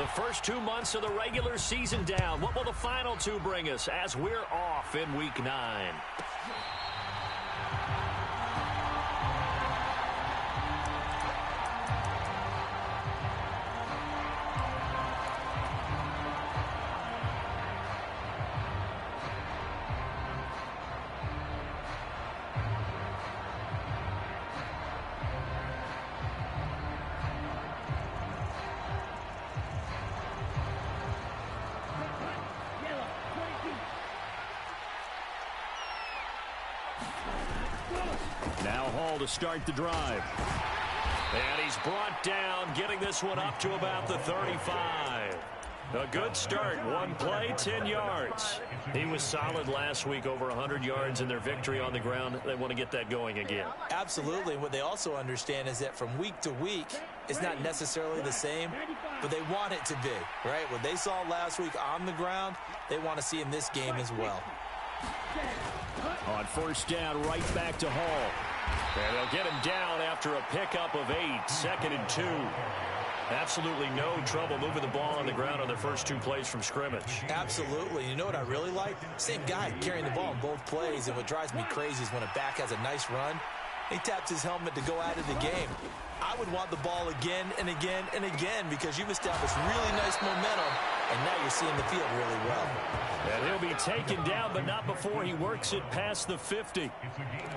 The first 2 months of the regular season down. What will the final two bring us as we're off in Week 9? Now Hall to start the drive. And he's brought down, getting this one up to about the 35. A good start. One play, 10 yards. He was solid last week, over 100 yards in their victory on the ground. They want to get that going again. Absolutely. What they also understand is that from week to week, it's not necessarily the same, but they want it to be, right? What they saw last week on the ground, they want to see in this game as well. On first down, right back to Hall. And they'll get him down after a pickup of 8, 2nd and 2. Absolutely no trouble moving the ball on the ground on their first 2 plays from scrimmage. Absolutely. You know what I really like? Same guy carrying the ball in both plays, and what drives me crazy is when a back has a nice run, he taps his helmet to go out of the game. I would want the ball again and again and again because you've established really nice momentum, and now you're seeing the field really well. And he'll be taken down, but not before he works it past the 50.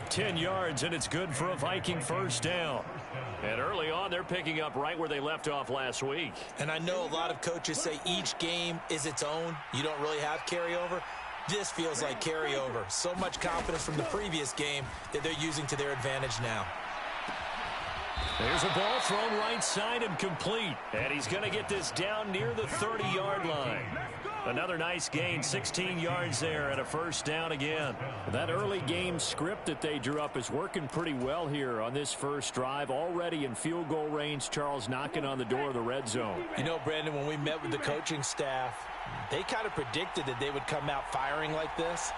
10 yards, and it's good for a Viking first down. And early on, they're picking up right where they left off last week. And I know a lot of coaches say each game is its own. You don't really have carryover. This feels like carryover. So much confidence from the previous game that they're using to their advantage now. There's a ball thrown right side and complete. And he's going to get this down near the 30-yard line. Another nice gain, 16 yards there, and a first down again. That early game script that they drew up is working pretty well here on this first drive. Already in field goal range, Charles knocking on the door of the red zone. You know, Brandon, when we met with the coaching staff, they kind of predicted that they would come out firing like this.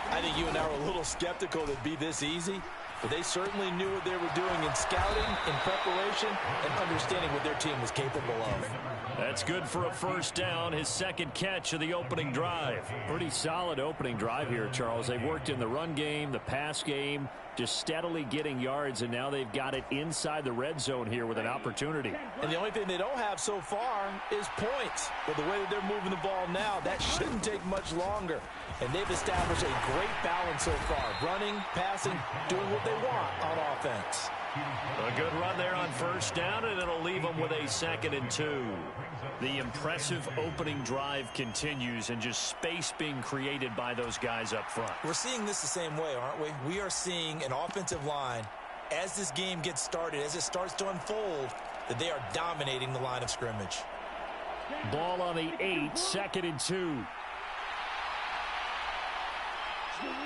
I think you and I were a little skeptical that it'd be this easy. But they certainly knew what they were doing in scouting, in preparation, and understanding what their team was capable of. That's good for a first down, his second catch of the opening drive. Pretty solid opening drive here, Charles. They've worked in the run game, the pass game, just steadily getting yards, and now they've got it inside the red zone here with an opportunity. And the only thing they don't have so far is points. But the way that they're moving the ball now, that shouldn't take much longer. And they've established a great balance so far. Running, passing, doing what they want on offense. A good run there on first down, and it'll leave them with a 2nd and 2. The impressive opening drive continues, and just space being created by those guys up front. We're seeing this the same way, aren't we? We are seeing an offensive line, as this game gets started, as it starts to unfold, that they are dominating the line of scrimmage. Ball on the 8, 2nd and 2.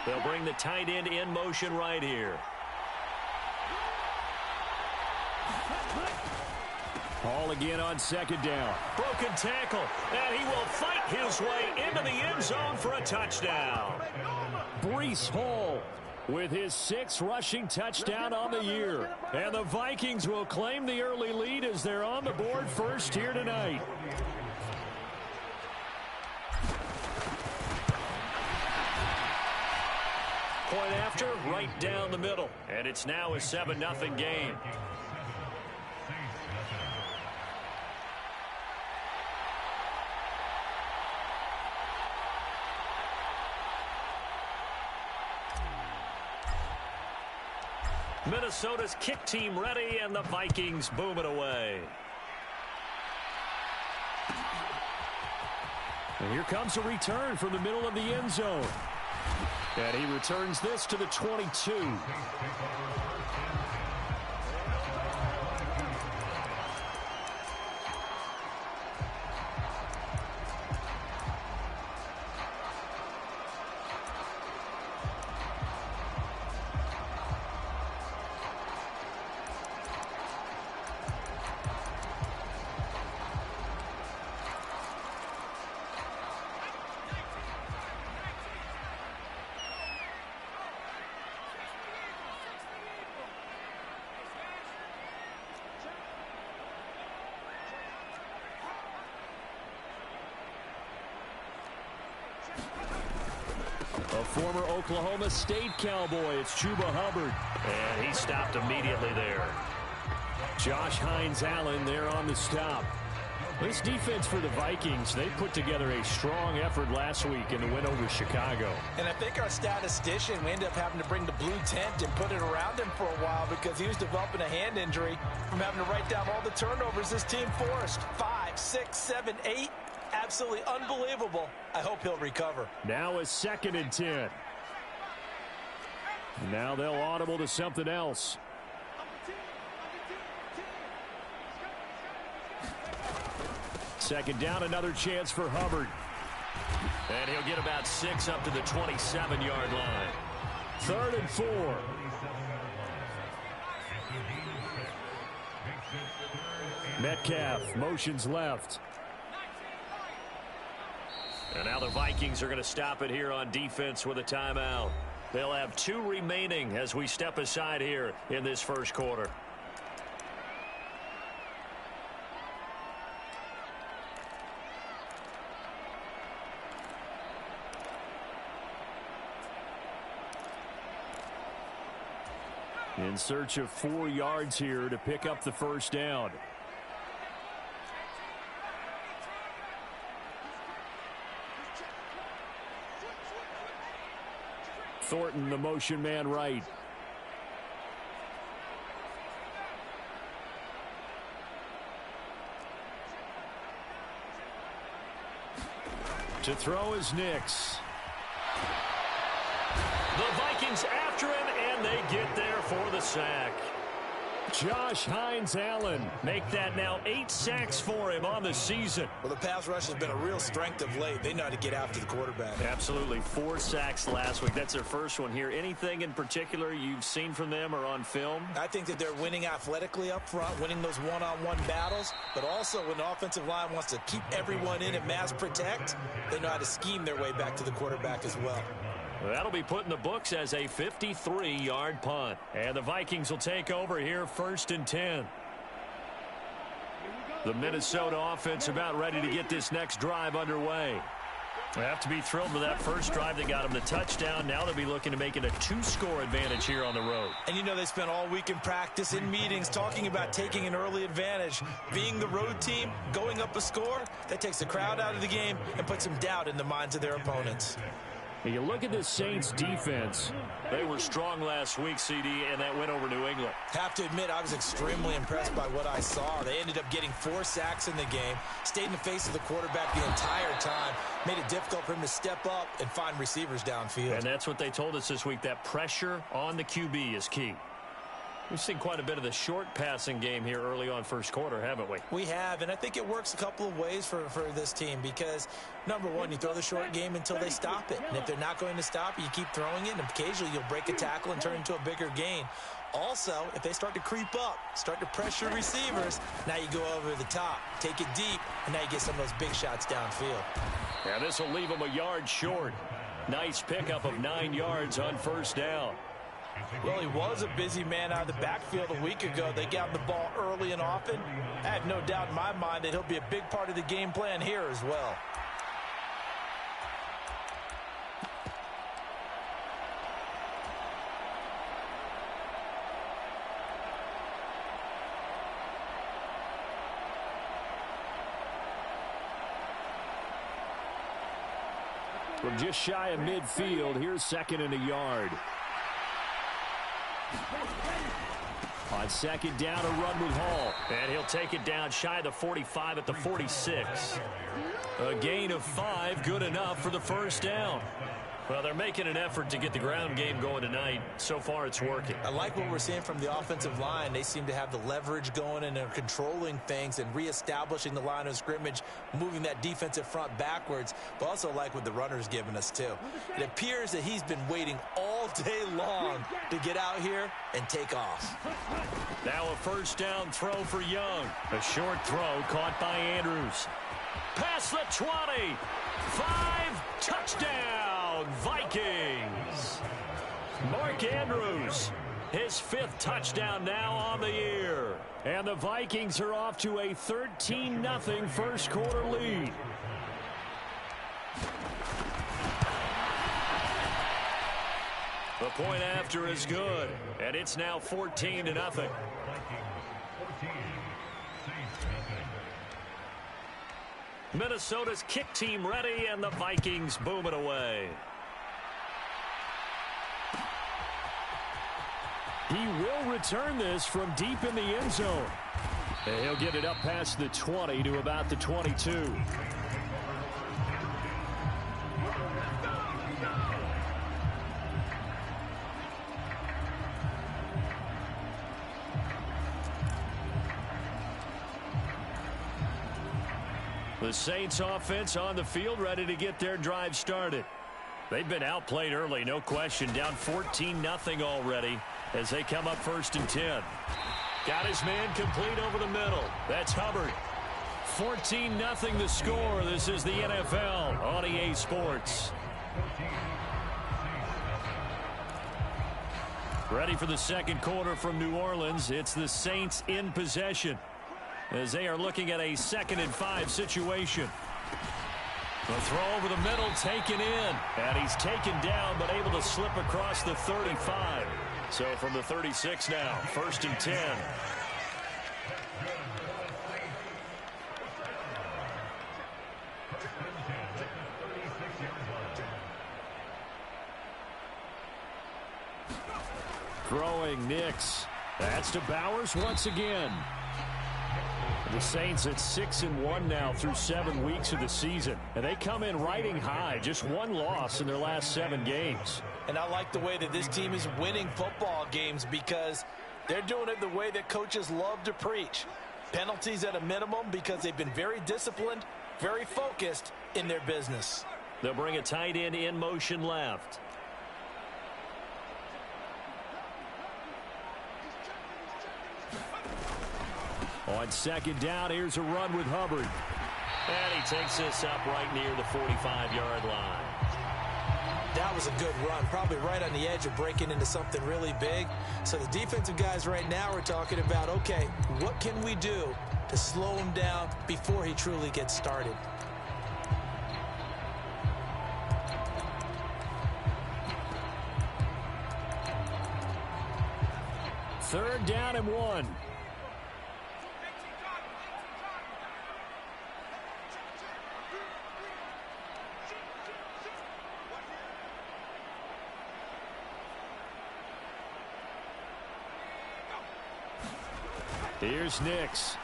They'll bring the tight end in motion right here. Hall again on 2nd down. Broken tackle, and he will fight his way into the end zone for a touchdown. Breece Hall with his 6th rushing touchdown on the year. And the Vikings will claim the early lead as they're on the board first here tonight. Point after, right down the middle. And it's now a 7-0 game. Minnesota's kick team ready, and the Vikings boom it away. And here comes a return from the middle of the end zone. And he returns this to the 22. A former Oklahoma State Cowboy, it's Chuba Hubbard. And he stopped immediately there. Josh Hines-Allen there on the stop. This defense for the Vikings, they put together a strong effort last week in the win over Chicago. And I think our statistician, we ended up having to bring the blue tent and put it around him for a while because he was developing a hand injury from having to write down all the turnovers this team forced. 5, 6, 7, 8. Absolutely unbelievable. I hope he'll recover. Now a 2nd and 10. Now they'll audible to something else. Second down, another chance for Hubbard. And he'll get about 6 up to the 27-yard line. 3rd and 4. Metcalf motions left. And now the Vikings are going to stop it here on defense with a timeout. They'll have 2 remaining as we step aside here in this first quarter. In search of 4 yards here to pick up the first down. Thornton, the motion man right. To throw is Nix. The Vikings after him, and they get there for the sack. Josh Hines-Allen make that now 8 sacks for him on the season. Well, the pass rush has been a real strength of late. They know how to get after the quarterback. Absolutely. 4 sacks last week. That's their first one here. Anything in particular you've seen from them or on film? I think that they're winning athletically up front, winning those one-on-one battles, but also when the offensive line wants to keep everyone in and mass protect, they know how to scheme their way back to the quarterback as well. That'll be put in the books as a 53-yard punt. And the Vikings will take over here 1st and 10. The Minnesota offense about ready to get this next drive underway. They have to be thrilled with that first drive that got them the touchdown. Now they'll be looking to make it a 2-score advantage here on the road. And you know they spent all week in practice, in meetings, talking about taking an early advantage. Being the road team, going up a score, that takes the crowd out of the game and puts some doubt in the minds of their opponents. You look at this Saints defense. They were strong last week, CD, and that went over New England. Have to admit, I was extremely impressed by what I saw. They ended up getting 4 sacks in the game, stayed in the face of the quarterback the entire time, made it difficult for him to step up and find receivers downfield. And that's what they told us this week, that pressure on the QB is key. We've seen quite a bit of the short passing game here early on first quarter, haven't we? We have, and I think it works a couple of ways for this team because, number one, you throw the short game until they stop it. And if they're not going to stop it, you keep throwing it, and occasionally you'll break a tackle and turn it into a bigger gain. Also, if they start to creep up, start to pressure receivers, now you go over the top, take it deep, and now you get some of those big shots downfield. Yeah, this will leave them a yard short. Nice pickup of 9 yards on first down. Well, he was a busy man out of the backfield a week ago. They got the ball early and often. I have no doubt in my mind that he'll be a big part of the game plan here as well. From just shy of midfield, here's 2nd and a yard. On 2nd down, a run with Hall. And he'll take it down shy of the 45 at the 46. A gain of 5, good enough for the first down. Well, they're making an effort to get the ground game going tonight. So far, it's working. I like what we're seeing from the offensive line. They seem to have the leverage going, and they're controlling things and reestablishing the line of scrimmage, moving that defensive front backwards, but also like what the runner's giving us, too. It appears that he's been waiting all day long to get out here and take off. Now a first down throw for Young. A short throw caught by Andrews. Past the 20. 5, touchdown, Vikings. Mark Andrews, his 5th touchdown now on the year. And the Vikings are off to a 13-0 first quarter lead. The point after is good, and it's now 14-0. Minnesota's kick team ready, and the Vikings boom it away. He will return this from deep in the end zone. And he'll get it up past the 20 to about the 22. The Saints offense on the field, ready to get their drive started. They've been outplayed early, no question. Down 14-0 already as they come up 1st and 10. Got his man complete over the middle. That's Hubbard. 14-0 the score. This is the NFL on EA Sports. Ready for the second quarter from New Orleans. It's the Saints in possession as they are looking at a 2nd and 5 situation. The throw over the middle taken in. And he's taken down but able to slip across the 35. So from the 36 now, 1st and 10. Throwing Nix. That's to Bowers once again. The Saints at 6-1 now through 7 weeks of the season. And they come in riding high. Just one loss in their last 7 games. And I like the way that this team is winning football games because they're doing it the way that coaches love to preach. Penalties at a minimum because they've been very disciplined, very focused in their business. They'll bring a tight end in motion left. On 2nd down, here's a run with Hubbard. And he takes this up right near the 45-yard line. That was a good run, probably right on the edge of breaking into something really big. So the defensive guys right now are talking about, okay, what can we do to slow him down before he truly gets started? Third down and 1. Here's Nix.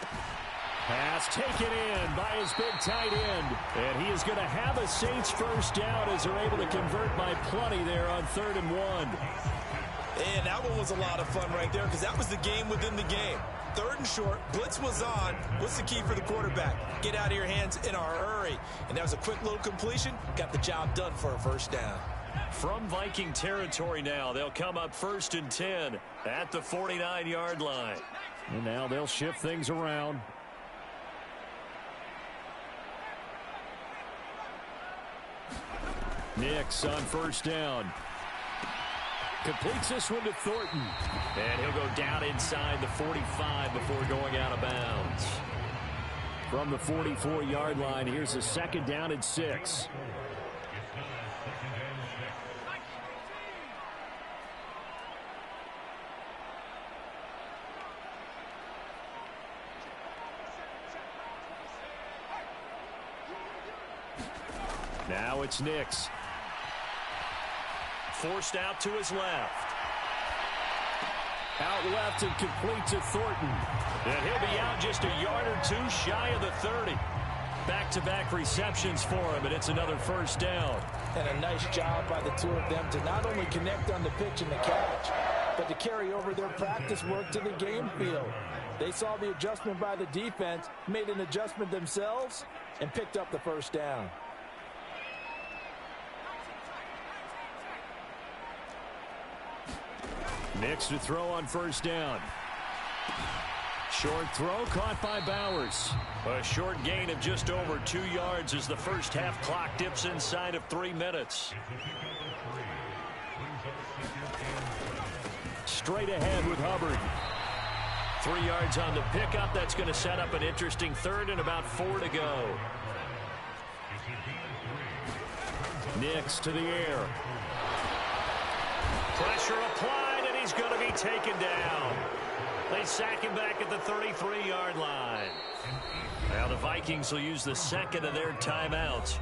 Pass taken in by his big tight end. And he is going to have a Saints first down as they're able to convert by plenty there on 3rd and 1. And that one was a lot of fun right there because that was the game within the game. 3rd and short, blitz was on. What's the key for the quarterback? Get out of your hands in a hurry. And that was a quick little completion. Got the job done for a first down. From Viking territory now, they'll come up 1st and 10 at the 49-yard line. And now they'll shift things around. Nix on 1st down. Completes this one to Thornton. And he'll go down inside the 45 before going out of bounds. From the 44-yard line, here's a 2nd down and 6. Now it's Nix. Forced out to his left. Out left and complete to Thornton. And he'll be out just a yard or 2 shy of the 30. Back-to-back receptions for him, and it's another first down. And a nice job by the two of them to not only connect on the pitch and the catch, but to carry over their practice work to the game field. They saw the adjustment by the defense, made an adjustment themselves, and picked up the first down. Nix to throw on 1st down. Short throw caught by Bowers. A short gain of just over 2 yards as the first half clock dips inside of 3 minutes. Straight ahead with Hubbard. 3 yards on the pickup. That's going to set up an interesting 3rd and about 4 to go. Nix to the air. Pressure applied, and he's going to be taken down. They sack him back at the 33-yard line. Now the Vikings will use the second of their timeouts.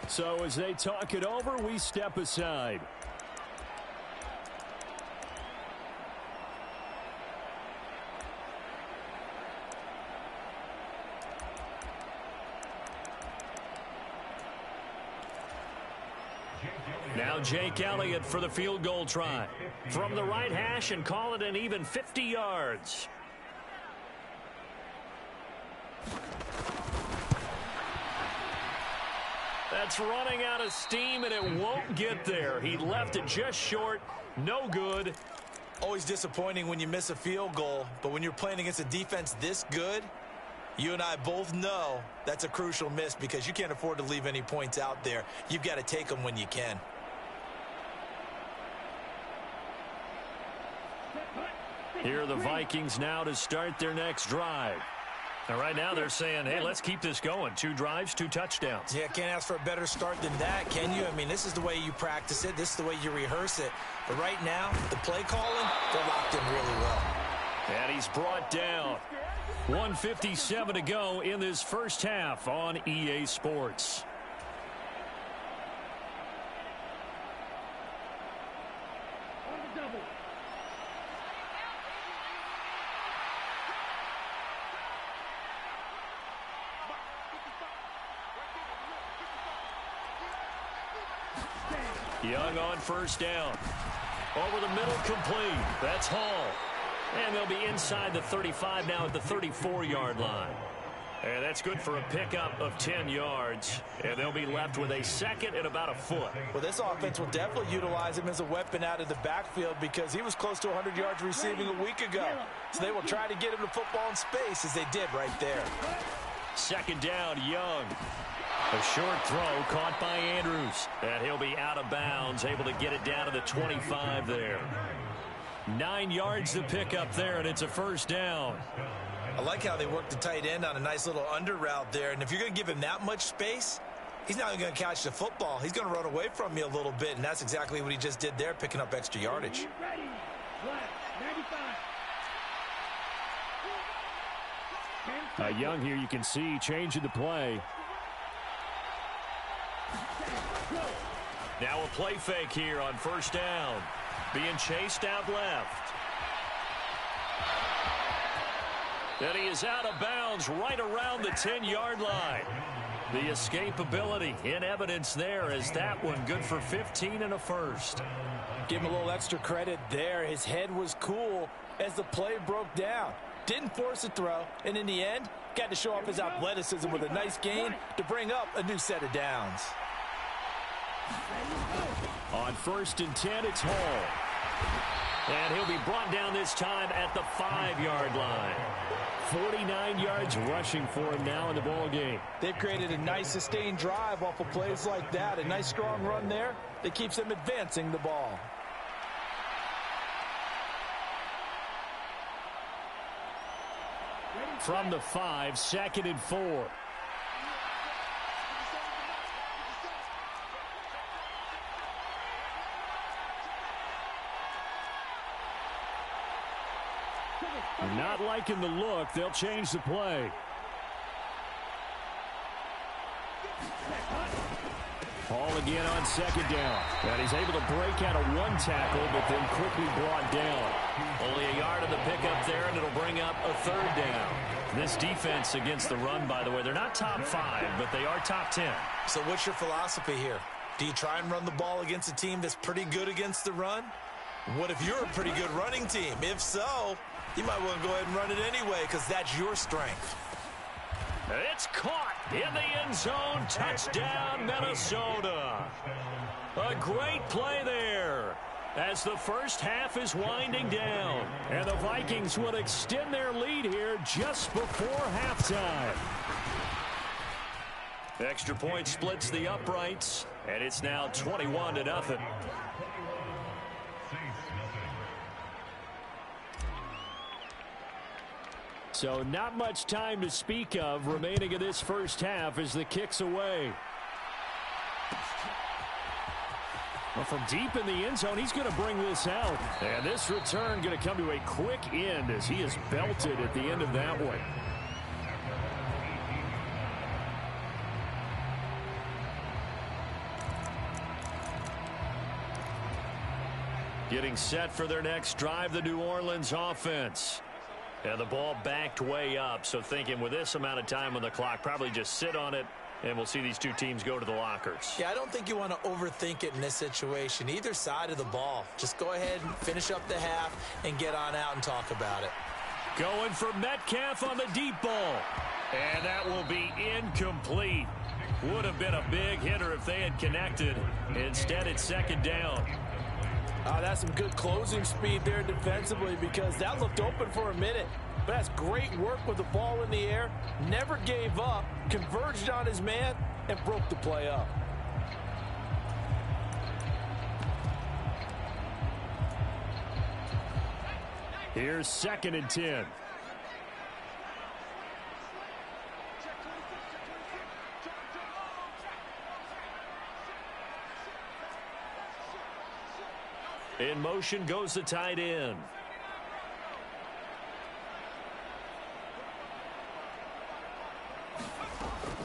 So as they talk it over, we step aside. Now Jake Elliott for the field goal try. From the right hash and call it an even 50 yards. That's running out of steam, and it won't get there. He left it just short. No good. Always disappointing when you miss a field goal, but when you're playing against a defense this good, you and I both know that's a crucial miss because you can't afford to leave any points out there. You've got to take them when you can. Here are the Vikings now to start their next drive. And right now they're saying, hey, let's keep this going. 2 drives, 2 touchdowns. Yeah, can't ask for a better start than that, can you? I mean, this is the way you practice it. This is the way you rehearse it. But right now, the play calling, they're locked in really well. And he's brought down. 1:57 to go in this first half on EA Sports. Young on first down. Over the middle, complete. That's Hall. And they'll be inside the 35 now at the 34-yard line. And that's good for a pickup of 10 yards. And they'll be left with a second and about a foot. Well, this offense will definitely utilize him as a weapon out of the backfield because he was close to 100 yards receiving a week ago. So they will try to get him the football in space as they did right there. Second down, Young. A short throw caught by Andrews. And he'll be out of bounds, able to get it down to the 25 there. 9 yards to pick up there, and it's a first down. I like how they worked the tight end on a nice little under route there. And if you're going to give him that much space, he's not even going to catch the football. He's going to run away from you a little bit, and that's exactly what he just did there, picking up extra yardage. Young here, you can see, changing the play. Now a play fake here on first down. Being chased out left. And he is out of bounds right around the 10-yard line. The escapability in evidence there as that one good for 15 and a first. Give him a little extra credit there. His head was cool as the play broke down. Didn't force a throw, and in the end, got to show off his athleticism with a nice gain to bring up a new set of downs. On 1st and 10, it's Hall. And he'll be brought down this time at the 5-yard line. 49 yards rushing for him now in the ball game. They've created a nice sustained drive off of plays like that. A nice strong run there that keeps them advancing the ball. From the 5, 2nd and 4. Not liking the look. They'll change the play. Hall again on 2nd down. And he's able to break out of 1 tackle, but then quickly brought down. Only a yard of the pickup there, and it'll bring up a 3rd down. This defense against the run, by the way, they're not top 5, but they are top 10. So what's your philosophy here? Do you try and run the ball against a team that's pretty good against the run? What if you're a pretty good running team? If so, you might want to go ahead and run it anyway because that's your strength. It's caught in the end zone. Touchdown, Minnesota. A great play there as the first half is winding down. And the Vikings would extend their lead here just before halftime. Extra point splits the uprights, and it's now 21-0. So not much time to speak of remaining in this first half as the kick's away. Well, from deep in the end zone, he's going to bring this out. And this return going to come to a quick end as he is belted at the end of that one. Getting set for their next drive, the New Orleans offense. And the ball backed way up, so thinking with this amount of time on the clock, probably just sit on it, and we'll see these two teams go to the lockers. Yeah, I don't think you want to overthink it in this situation. Either side of the ball. Just go ahead and finish up the half and get on out and talk about it. Going for Metcalf on the deep ball. And that will be incomplete. Would have been a big hitter if they had connected. Instead, it's second down. That's some good closing speed there defensively because that looked open for a minute. But that's great work with the ball in the air. Never gave up, converged on his man, and broke the play up. Here's 2nd and 10. In motion goes the tight end.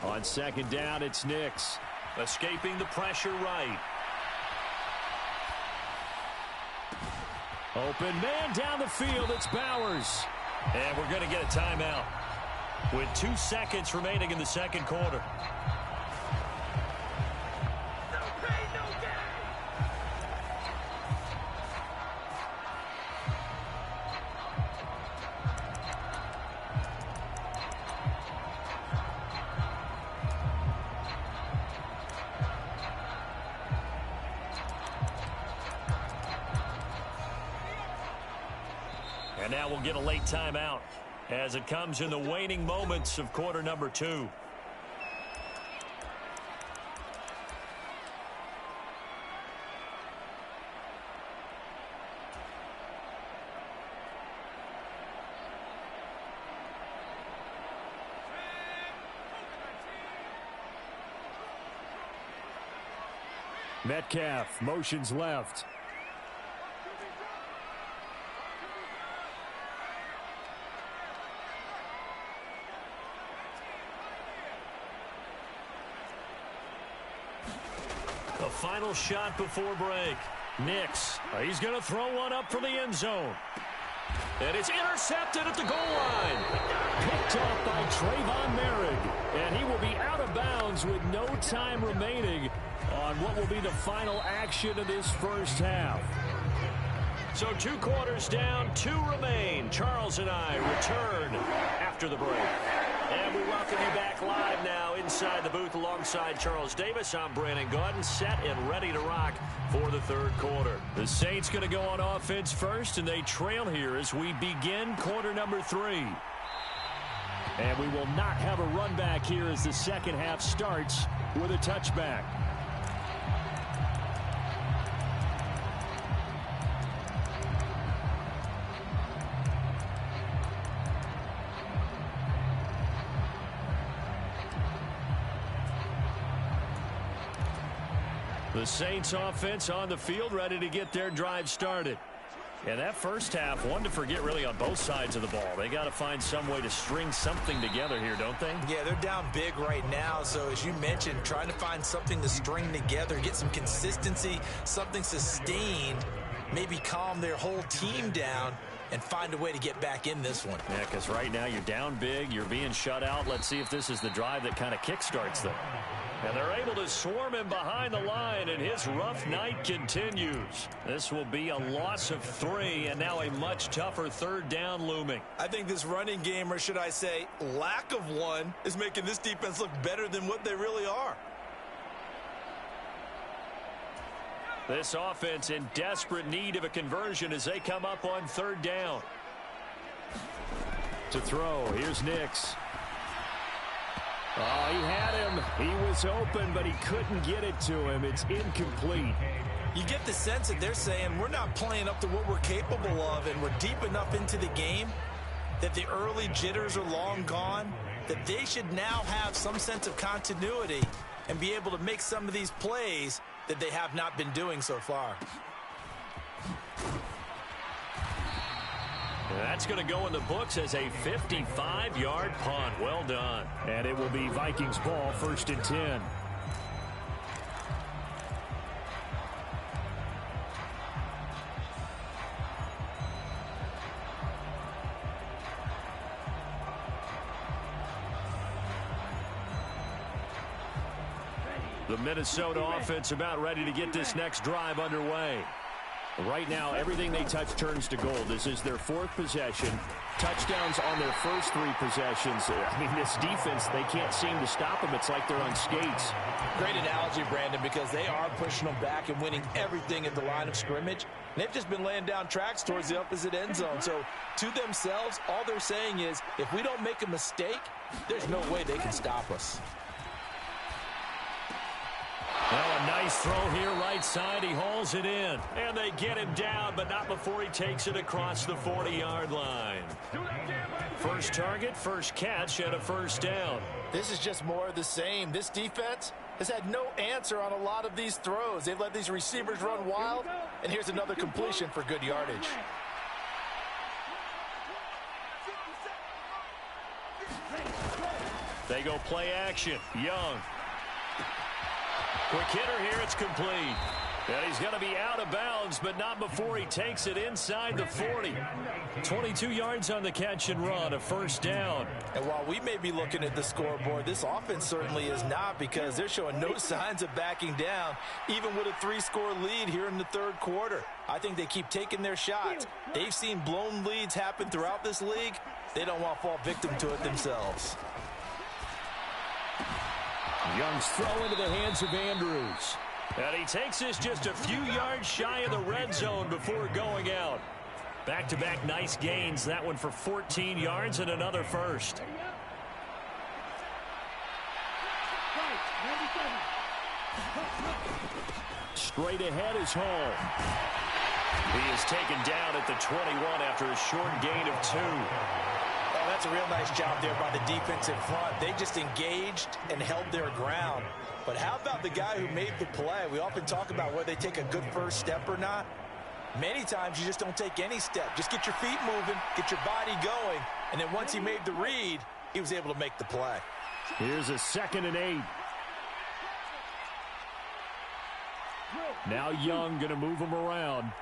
On 2nd down, it's Nix. Escaping the pressure right. Open man down the field. It's Bowers. And we're going to get a timeout with 2 seconds remaining in the second quarter. And now we'll get a late timeout as it comes in the waning moments of quarter number 2. Metcalf motions left. The final shot before break. Nix, he's going to throw one up from the end zone. And it's intercepted at the goal line. Picked off by Trayvon Merrick. And he will be out of bounds with no time remaining on what will be the final action of this first half. So 2 quarters down, 2 remain. Charles and I return after the break. And we welcome you back live now inside the booth alongside Charles Davis. I'm Brandon Gaudin, set and ready to rock for the third quarter. The Saints going to go on offense first, and they trail here as we begin quarter number 3. And we will not have a run back here as the second half starts with a touchback. The Saints offense on the field, ready to get their drive started. And that first half, one to forget really on both sides of the ball. They got to find some way to string something together here, don't they? Yeah, they're down big right now. So as you mentioned, trying to find something to string together, get some consistency, something sustained, maybe calm their whole team down and find a way to get back in this one. Yeah, because right now you're down big, you're being shut out. Let's see if this is the drive that kind of kickstarts them. And they're able to swarm him behind the line, and his rough night continues. This will be a loss of 3, and now a much tougher third down looming. I think this running game, or should I say lack of one, is making this defense look better than what they really are. This offense in desperate need of a conversion as they come up on third down. To throw, here's Nix. Oh, he had him. He was open, but he couldn't get it to him. It's incomplete. You get the sense that they're saying we're not playing up to what we're capable of, and we're deep enough into the game that the early jitters are long gone, that they should now have some sense of continuity and be able to make some of these plays that they have not been doing so far. That's going to go in the books as a 55-yard punt. Well done. And it will be Vikings ball, 1st and 10. The Minnesota offense about ready to get this next drive underway. Right now, everything they touch turns to gold. This is their 4th possession. Touchdowns on their first 3 possessions. I mean, this defense, they can't seem to stop them. It's like they're on skates. Great analogy, Brandon, because they are pushing them back and winning everything at the line of scrimmage. They've just been laying down tracks towards the opposite end zone. So, to themselves, all they're saying is, if we don't make a mistake, there's no way they can stop us. Well, a nice throw here right side. He hauls it in. And they get him down, but not before he takes it across the 40-yard line. First target, first catch, and a first down. This is just more of the same. This defense has had no answer on a lot of these throws. They've let these receivers run wild, and here's another completion for good yardage. They go play action. Young. Quick hitter here, it's complete. And he's going to be out of bounds, but not before he takes it inside the 40. 22 yards on the catch and run, a first down. And while we may be looking at the scoreboard, this offense certainly is not, because they're showing no signs of backing down, even with a 3-score lead here in the 3rd quarter. I think they keep taking their shots. They've seen blown leads happen throughout this league. They don't want to fall victim to it themselves. Young's throw into the hands of Andrews. And he takes this just a few yards shy of the red zone before going out. Back-to-back nice gains. That one for 14 yards and another first. Straight ahead is Hall. He is taken down at the 21 after a short gain of 2. Oh, that's a real nice job there by the defense in front. They just engaged and held their ground. But how about the guy who made the play? We often talk about whether they take a good first step or not. Many times you just don't take any step. Just get your feet moving, get your body going, and then once he made the read, he was able to make the play. Here's a 2nd and 8. Now Young going to move him around.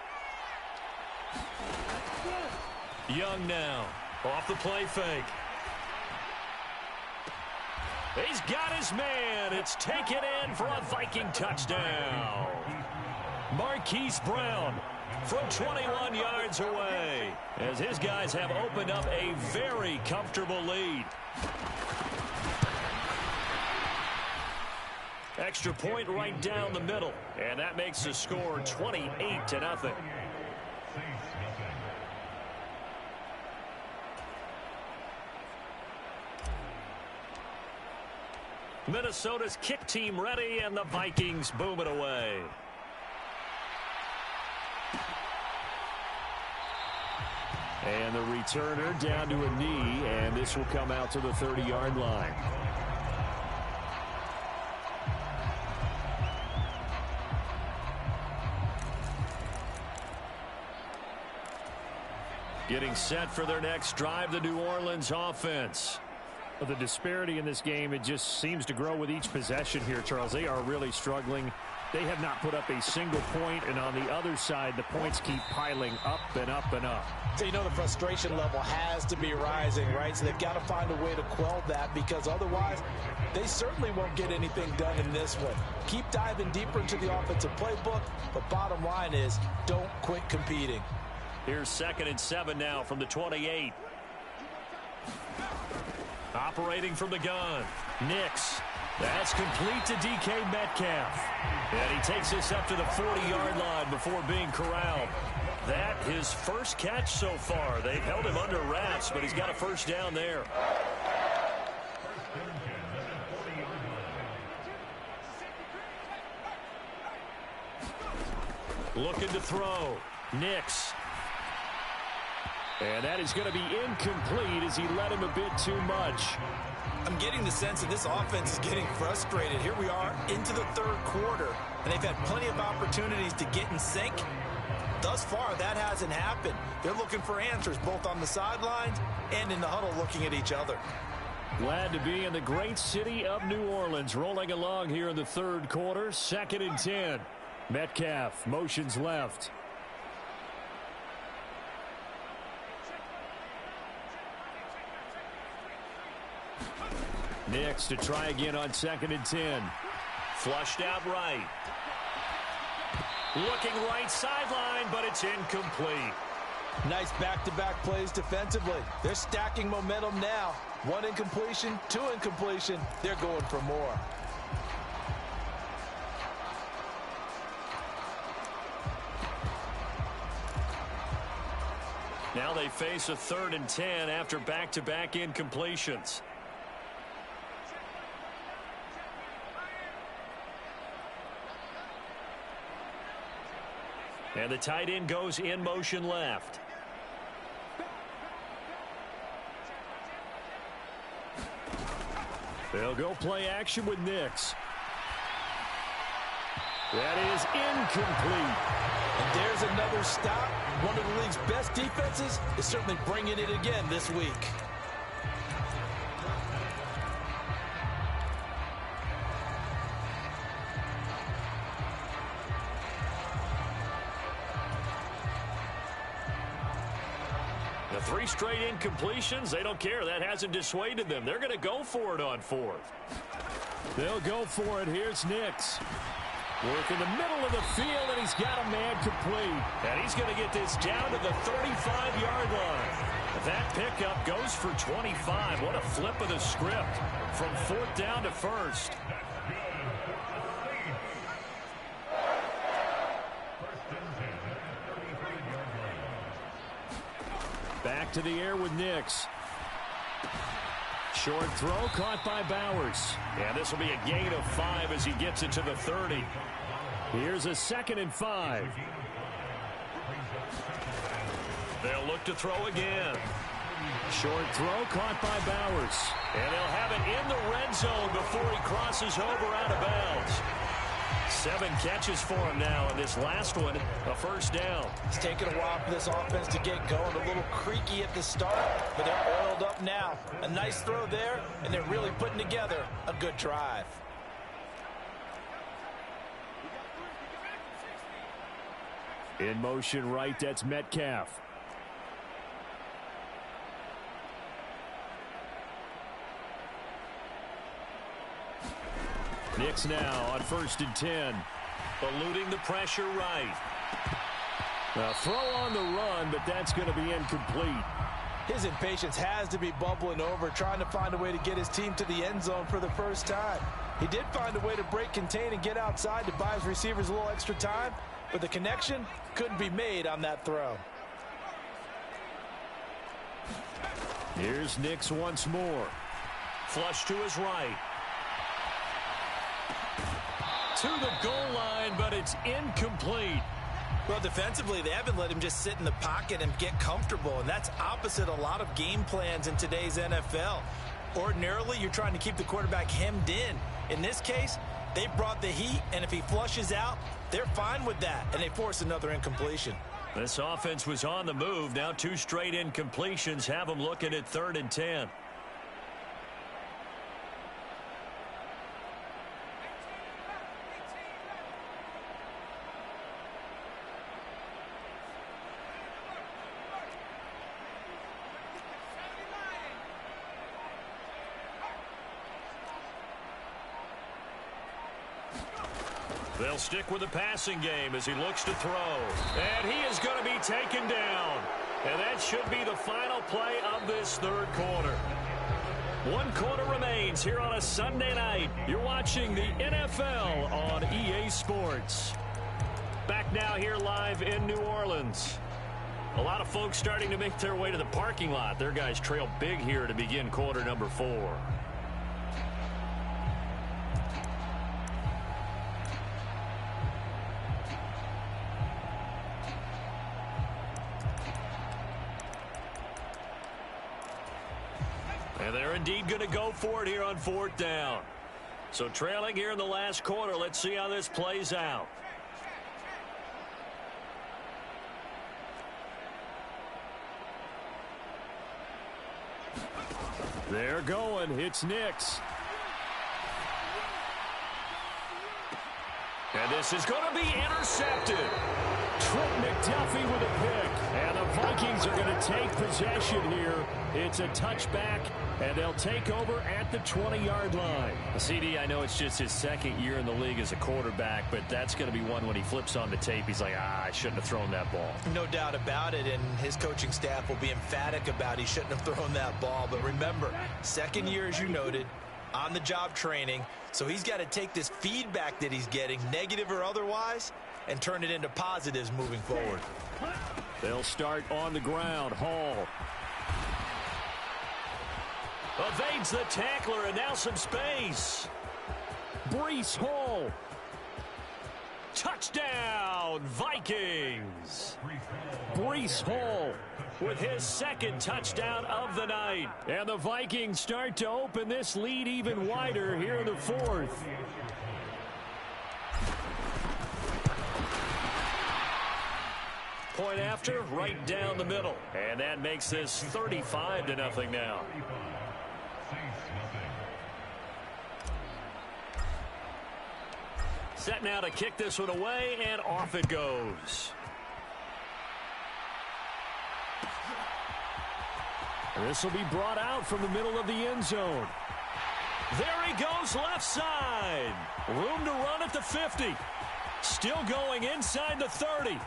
Young now. Off the play fake. He's got his man. It's taken in for a Viking touchdown. Marquise Brown from 21 yards away, as his guys have opened up a very comfortable lead. Extra point right down the middle, and that makes the score 28-0. Minnesota's kick team ready, and the Vikings boom it away. And the returner down to a knee, and this will come out to the 30-yard line. Getting set for their next drive, the New Orleans offense. The disparity in this game, it just seems to grow with each possession here, Charles. They are really struggling. They have not put up a single point, and on the other side, the points keep piling up and up and up. So you know the frustration level has to be rising, right? So they've got to find a way to quell that, because otherwise they certainly won't get anything done in this one. Keep diving deeper into the offensive playbook, but bottom line is don't quit competing. Here's 2nd and 7 now from the 28. Operating from the gun. Nix. That's complete to DK Metcalf. And he takes this up to the 40-yard line before being corralled. That his first catch so far. They've held him under wraps, but he's got a first down there. Looking to throw. Nix. And that is going to be incomplete as he led him a bit too much. I'm getting the sense that this offense is getting frustrated. Here we are into the third quarter, and they've had plenty of opportunities to get in sync. Thus far, that hasn't happened. They're looking for answers both on the sidelines and in the huddle looking at each other. Glad to be in the great city of New Orleans, rolling along here in the third quarter. 2nd and 10. Metcalf motions left. Next to try again on 2nd and 10. Flushed out right. Looking right sideline, but it's incomplete. Nice back-to-back plays defensively. They're stacking momentum now. 1 incompletion, 2 incompletion. They're going for more. Now they face a 3rd and 10 after back-to-back incompletions. And the tight end goes in motion left. They'll go play action with Nix. That is incomplete. And there's another stop. One of the league's best defenses is certainly bringing it again this week. The 3 straight incompletions, they don't care. That hasn't dissuaded them. They're going to go for it on 4th. They'll go for it. Here's Nix. Work in the middle of the field, and he's got a man complete. And he's going to get this down to the 35-yard line. That pickup goes for 25. What a flip of the script from 4th down to 1st. Back to the air with Nix. Short throw caught by Bowers. And this will be a gain of 5 as he gets it to the 30. Here's a 2nd and 5. They'll look to throw again. Short throw caught by Bowers. And they'll have it in the red zone before he crosses over out of bounds. 7 catches for him now, and this last one, a 1st down. It's taken a while for this offense to get going. A little creaky at the start, but they're oiled up now. A nice throw there, and they're really putting together a good drive. In motion right, that's Metcalf. Nix now on 1st and 10. Eluding the pressure right. A throw on the run, but that's going to be incomplete. His impatience has to be bubbling over, trying to find a way to get his team to the end zone for the first time. He did find a way to break contain and get outside to buy his receivers a little extra time, but the connection couldn't be made on that throw. Here's Nix once more. Flush to his right. To the goal line, but it's incomplete. Well, defensively, they haven't let him just sit in the pocket and get comfortable, and that's opposite a lot of game plans in today's NFL. Ordinarily, you're trying to keep the quarterback hemmed in. In this case, they brought the heat, and if he flushes out, they're fine with that, and they force another incompletion. This offense was on the move. Now 2 straight incompletions have them looking at 3rd and 10. They'll stick with the passing game as he looks to throw. And he is going to be taken down. And that should be the final play of this 3rd quarter. 1 quarter remains here on a Sunday night. You're watching the NFL on EA Sports. Back now here live in New Orleans. A lot of folks starting to make their way to the parking lot. Their guys trail big here to begin quarter number 4. they're indeed going to go for it here on 4th down. So trailing here in the last quarter. Let's see how this plays out. They're going. It's Nix. And this is going to be intercepted. Trent McDuffie with a pick. And the Vikings are going to take possession here. It's a touchback, and they'll take over at the 20-yard line. CD, I know it's just his 2nd year in the league as a quarterback, but that's going to be one when he flips on the tape. He's like, I shouldn't have thrown that ball. No doubt about it, and his coaching staff will be emphatic about he shouldn't have thrown that ball. But remember, 2nd year, as you noted, on-the-job training, so he's got to take this feedback that he's getting, negative or otherwise, and turn it into positives moving forward. They'll start on the ground. Hall. Evades the tackler, and now some space. Breece Hall. Touchdown, Vikings. Breece Hall with his 2nd touchdown of the night. And the Vikings start to open this lead even wider here in the 4th. Point after, right down the middle. And that makes this 35-0 now. Set now to kick this one away, and off it goes. This will be brought out from the middle of the end zone. There he goes left side. Room to run at the 50. Still going inside the 30.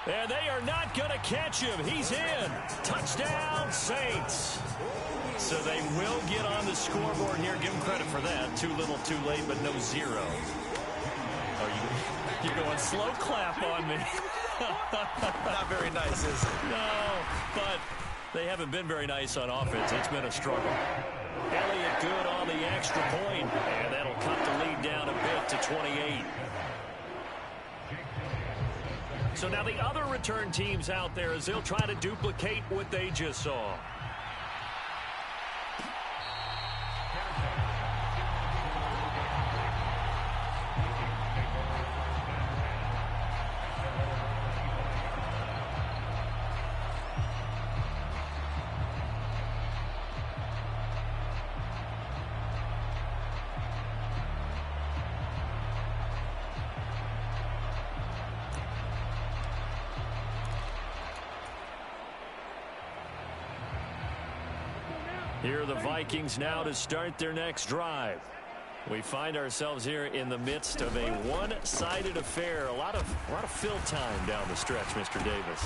And they are not going to catch him. He's in. Touchdown, Saints. So they will get on the scoreboard here. Give them credit for that. Too little, too late, but no zero. Oh, you're going slow clap on me. Not very nice, is it? No, but they haven't been very nice on offense. It's been a struggle. Elliott good on the extra point, and that'll cut the lead down a bit to 28. So now the other return teams out there as they'll try to duplicate what they just saw. Here are the Vikings now to start their next drive. We find ourselves here in the midst of a one-sided affair. A lot of fill time down the stretch, Mr. Davis.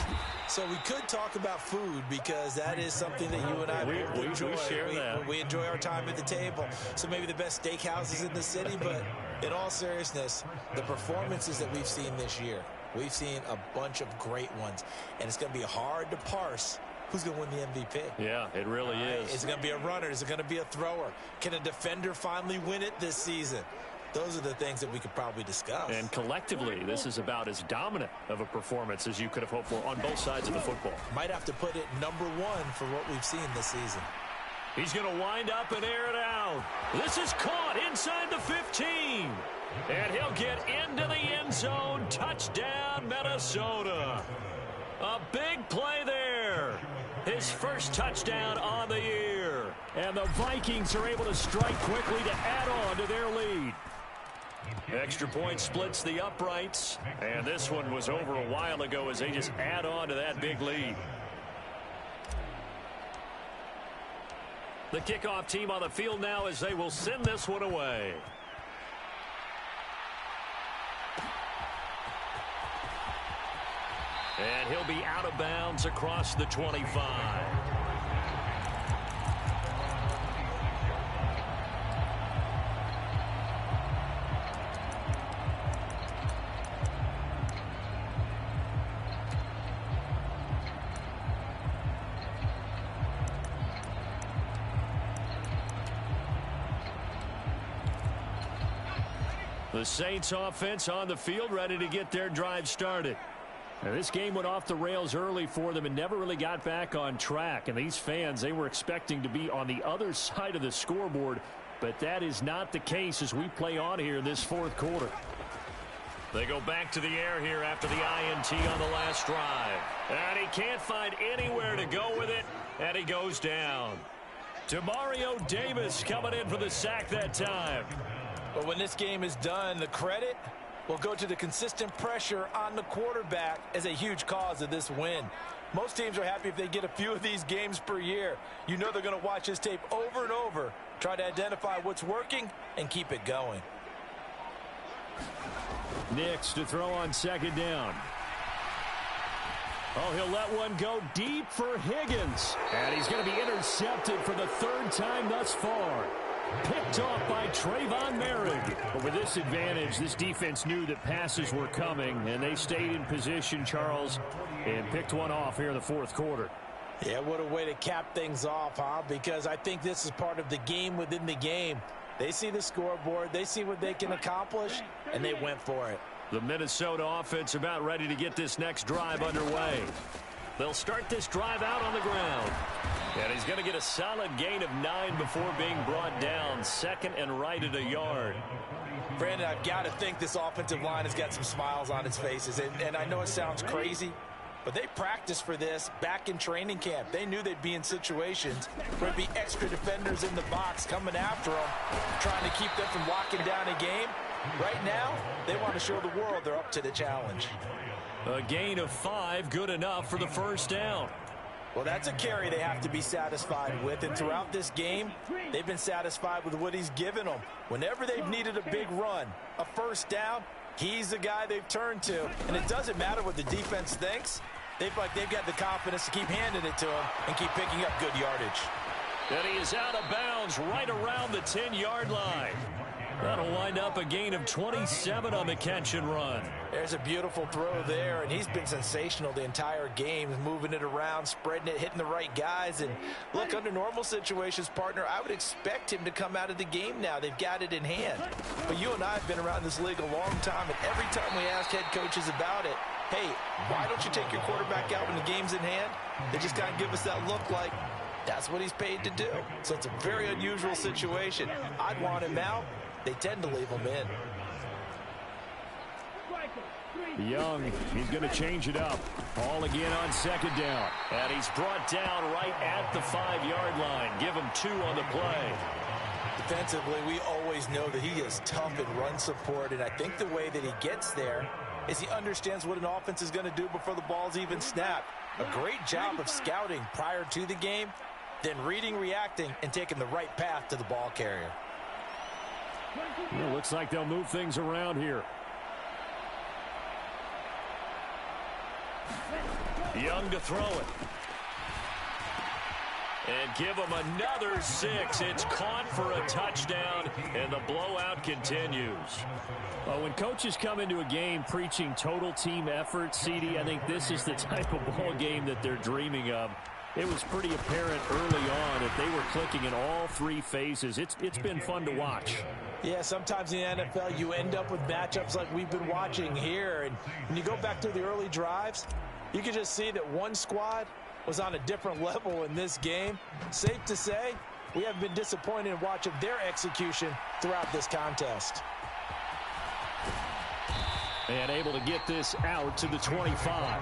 So we could talk about food because that is something that you and I enjoy. We share that. We enjoy our time at the table. So maybe the best steakhouses in the city, but in all seriousness, the performances that we've seen this year, we've seen a bunch of great ones, and it's going to be hard to parse who's going to win the MVP. Yeah, it really is. Is it going to be a runner? Is it going to be a thrower? Can a defender finally win it this season? Those are the things that we could probably discuss. And collectively, this is about as dominant of a performance as you could have hoped for on both sides of the football. Might have to put it number one for what we've seen this season. He's going to wind up and air it out. This is caught inside the 15. And he'll get into the end zone. Touchdown, Minnesota. A big play there. His first touchdown on the year. And the Vikings are able to strike quickly to add on to their lead. Extra point splits the uprights. And this one was over a while ago as they just add on to that big lead. The kickoff team on the field now as they will send this one away. And he'll be out of bounds across the 25. The Saints offense on the field ready to get their drive started. Now, this game went off the rails early for them and never really got back on track. And these fans, they were expecting to be on the other side of the scoreboard, but that is not the case as we play on here in this fourth quarter. They go back to the air here after the INT on the last drive. And he can't find anywhere to go with it, and he goes down. Demario Davis coming in for the sack that time. But when this game is done, the credit will go to the consistent pressure on the quarterback as a huge cause of this win. Most teams are happy if they get a few of these games per year. You know they're going to watch this tape over and over, try to identify what's working, and keep it going. Nix to throw on second down. Oh, he'll let one go deep for Higgins. And he's going to be intercepted for the third time thus far. Picked off by Trayvon Merrick. But with this advantage, this defense knew that passes were coming, and they stayed in position, Charles, and picked one off here in the fourth quarter. Yeah, what a way to cap things off, huh? Because I think this is part of the game within the game. They see the scoreboard, they see what they can accomplish, and they went for it. The Minnesota offense about ready to get this next drive underway. They'll start this drive out on the ground. And he's going to get a solid gain of 9 before being brought down. Second and right at a yard. Brandon, I've got to think this offensive line has got some smiles on its faces. And I know it sounds crazy, but they practiced for this back in training camp. They knew they'd be in situations where there'd be extra defenders in the box coming after them, trying to keep them from locking down a game. Right now, they want to show the world they're up to the challenge. A gain of 5, good enough for the first down. Well, that's a carry they have to be satisfied with, and throughout this game, they've been satisfied with what he's given them. Whenever they've needed a big run, a first down, he's the guy they've turned to. And it doesn't matter what the defense thinks. They've got the confidence to keep handing it to him and keep picking up good yardage. And he is out of bounds right around the 10-yard line. That'll wind up a gain of 27 on the catch and run. There's a beautiful throw there, and he's been sensational the entire game, moving it around, spreading it, hitting the right guys. And look, under normal situations, partner, I would expect him to come out of the game now. They've got it in hand. But you and I have been around this league a long time, and every time we ask head coaches about it, hey, why don't you take your quarterback out when the game's in hand? They just kind of give us that look like that's what he's paid to do. So it's a very unusual situation. I'd want him out. They tend to leave him in. Young, he's going to change it up. Ball again on second down. And he's brought down right at the 5-yard line. Give him 2 on the play. Defensively, we always know that he is tough in run support, and I think the way that he gets there is he understands what an offense is going to do before the ball's even snapped. A great job of scouting prior to the game, then reading, reacting, and taking the right path to the ball carrier. Well, looks like they'll move things around here. Young to throw it. And give him another 6. It's caught for a touchdown, and the blowout continues. Well, when coaches come into a game preaching total team effort, CD, I think this is the type of ball game that they're dreaming of. It was pretty apparent early on that they were clicking in all 3 phases. It's been fun to watch. Yeah, sometimes in the NFL you end up with matchups like we've been watching here. And when you go back to the early drives, you can just see that one squad was on a different level in this game. Safe to say, we have been disappointed in watching their execution throughout this contest. And able to get this out to the 25.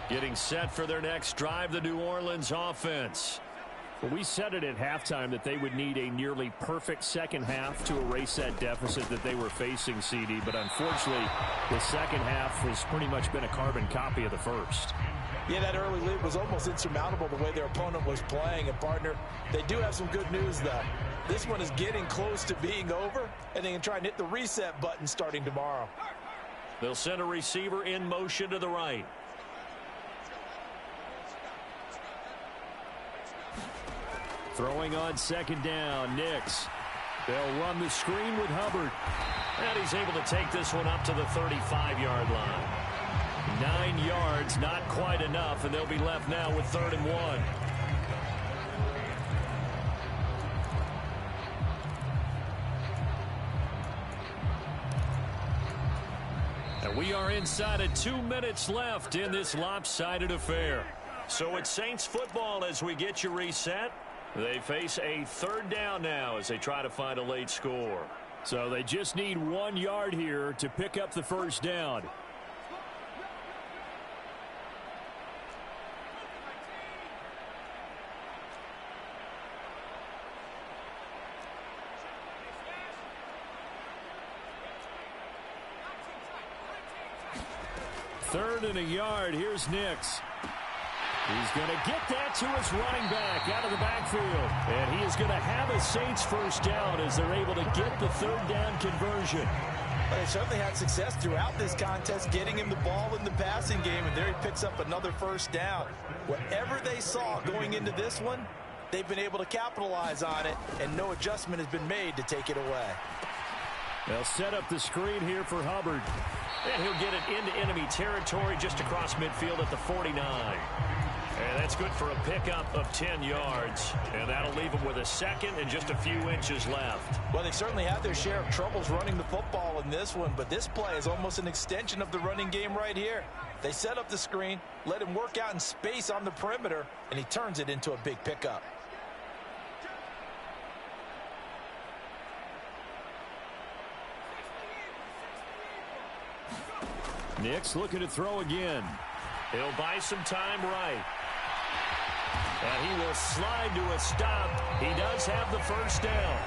Getting set for their next drive, the New Orleans offense. Well, we said it at halftime that they would need a nearly perfect second half to erase that deficit that they were facing, CD. But unfortunately, the second half has pretty much been a carbon copy of the first. Yeah, that early lead was almost insurmountable the way their opponent was playing. And, partner, they do have some good news, though. This one is getting close to being over, and they can try and hit the reset button starting tomorrow. They'll send a receiver in motion to the right. Throwing on second down, Nix. They'll run the screen with Hubbard. And he's able to take this one up to the 35-yard line. 9 yards, not quite enough, and they'll be left now with 3rd and 1. We are inside of 2 minutes left in this lopsided affair. So it's Saints football as we get you reset. They face a third down now as they try to find a late score. So they just need 1 yard here to pick up the first down. Third and a yard. Here's Nix. He's going to get that to his running back out of the backfield. And he is going to have a Saints first down as they're able to get the third down conversion. But they certainly had success throughout this contest getting him the ball in the passing game, and there he picks up another first down. Whatever they saw going into this one, they've been able to capitalize on it, and no adjustment has been made to take it away. They'll set up the screen here for Hubbard. And he'll get it into enemy territory just across midfield at the 49. And that's good for a pickup of 10 yards. And that'll leave him with a second and just a few inches left. Well, they certainly had their share of troubles running the football in this one, but this play is almost an extension of the running game right here. They set up the screen, let him work out in space on the perimeter, and he turns it into a big pickup. Nix looking to throw again. He'll buy some time right. And he will slide to a stop. He does have the first down.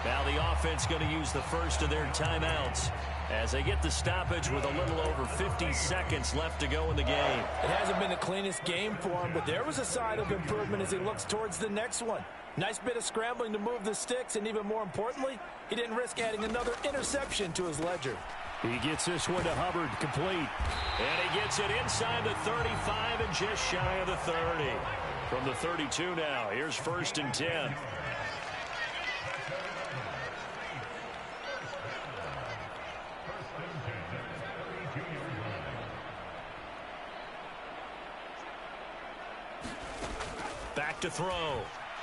Now the offense going to use the first of their timeouts as they get the stoppage with a little over 50 seconds left to go in the game. It hasn't been the cleanest game for him, but there was a sign of improvement as he looks towards the next one. Nice bit of scrambling to move the sticks, and even more importantly, he didn't risk adding another interception to his ledger. He gets this one to Hubbard, complete. And he gets it inside the 35 and just shy of the 30. From the 32 now, here's 1st and 10. Back to throw.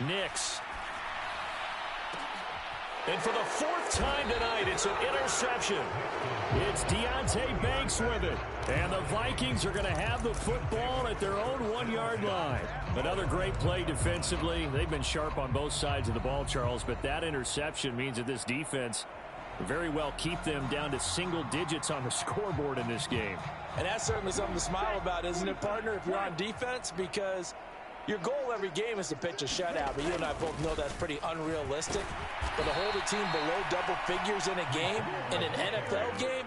Nix. And for the 4th time tonight, it's an interception. It's Deonte Banks with it. And the Vikings are going to have the football at their own 1-yard line. Another great play defensively. They've been sharp on both sides of the ball, Charles, but that interception means that this defense very well keep them down to single digits on the scoreboard in this game. And that's certainly something to smile about, isn't it, partner, if you're on defense? Because your goal every game is to pitch a shutout, but you and I both know that's pretty unrealistic. But to hold a team below double figures in a game, in an NFL game,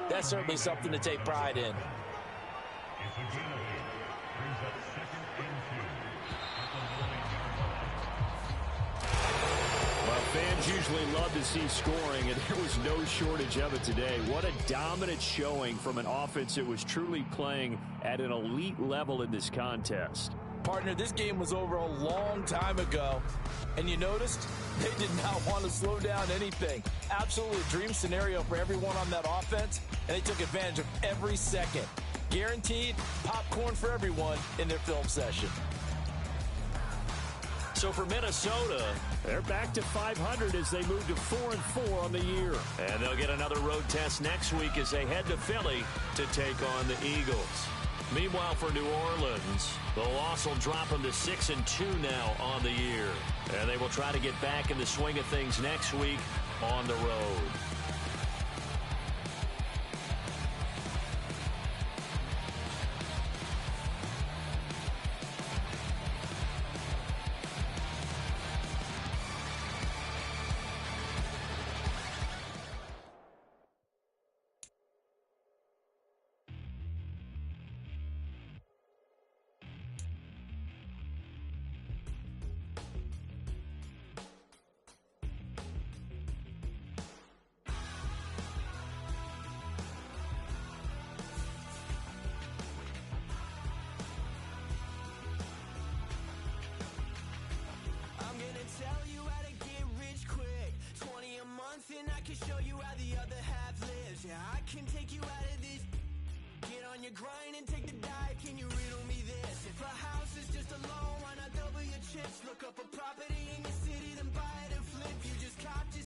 that's certainly something to take pride in. Well, fans usually love to see scoring, and there was no shortage of it today. What a dominant showing from an offense that was truly playing at an elite level in this contest. Partner, this game was over a long time ago, and you noticed they did not want to slow down anything. Absolutely a dream scenario for everyone on that offense, and they took advantage of every second. Guaranteed popcorn for everyone in their film session. So for Minnesota, they're back to 500 as they move to 4-4 on the year. And they'll get another road test next week as they head to Philly to take on the Eagles. Meanwhile, for New Orleans, the loss will drop them to 6-2 now on the year. And they will try to get back in the swing of things next week on the road. And I can show you how the other half lives. Yeah, I can take you out of this. Get on your grind and take the dive. Can you riddle me this? If a house is just a loan, why not double your chips? Look up a property in your city, then